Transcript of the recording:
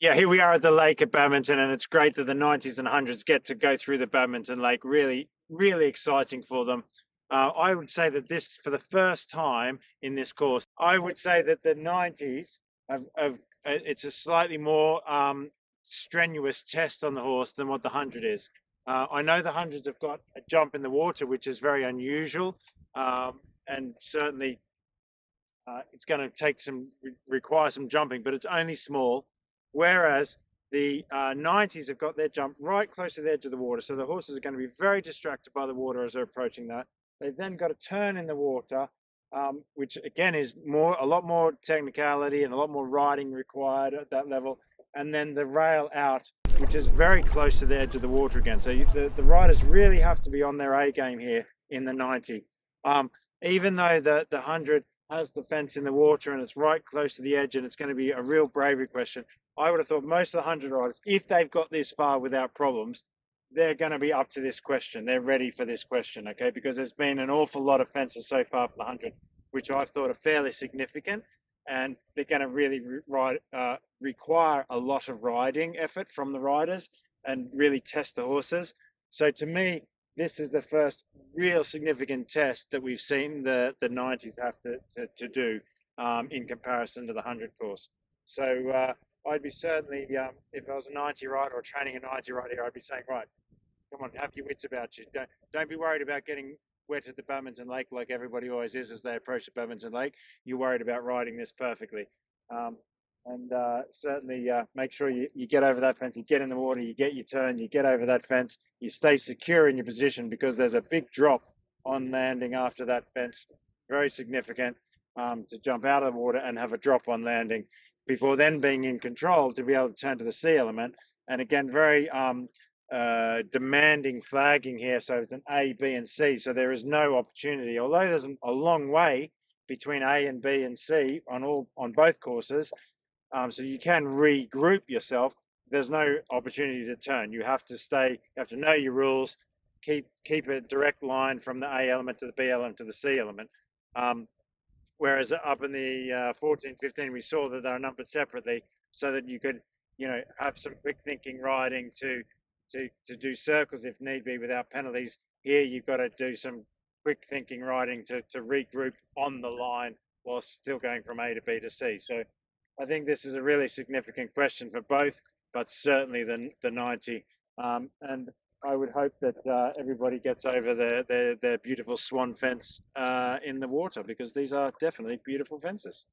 Yeah, here we are at the lake at Badminton, and it's great that the 90s and 100s get to go through the Badminton Lake. Really, really exciting for them. I would say that this, for the first time in this course, I would say that the 90s it's a slightly more strenuous test on the horse than what the 100 is. I know the 100s have got a jump in the water, which is very unusual, and certainly it's going to take require some jumping, but it's only small. Whereas the 90s have got their jump right close to the edge of the water, so the horses are going to be very distracted by the water as they're approaching that. They've then got to turn in the water, which again is a lot more technicality and a lot more riding required at that level. And then the rail out, which is very close to the edge of the water again. So the riders really have to be on their A game here in the 90. Even though the 100 has the fence in the water and it's right close to the edge and it's going to be a real bravery question, I would have thought most of the 100 riders, if they've got this far without problems, they're going to be up to this question. They're ready for this question, okay? Because there's been an awful lot of fences so far for the 100, which I thought are fairly significant, and they're going to really require a lot of riding effort from the riders and really test the horses. So to me, this is the first real significant test that we've seen the 90s have to do in comparison to the 100 course. So I'd be certainly, if I was a 90 rider or training a 90 rider here, I'd be saying, right, come on, have your wits about you. Don't be worried about getting wet at the Badminton Lake like everybody always is as they approach the Badminton Lake. You're worried about riding this perfectly. And certainly make sure you get over that fence, you get in the water, you get your turn, you get over that fence, you stay secure in your position because there's a big drop on landing after that fence, very significant to jump out of the water and have a drop on landing before then being in control to be able to turn to the C element. And again, very demanding flagging here. So it's an A, B, and C. So there is no opportunity, although there's a long way between A and B and C on both courses. So you can regroup yourself. There's no opportunity to turn. You have to stay. You have to know your rules. Keep a direct line from the A element to the B element to the C element. Whereas up in the 14, 15, we saw that they were numbered separately, so that you could, have some quick thinking riding to do circles if need be without penalties. Here you've got to do some quick thinking riding to regroup on the line while still going from A to B to C. So I think this is a really significant question for both, but certainly the 90. And I would hope that everybody gets over their beautiful swan fence in the water, because these are definitely beautiful fences.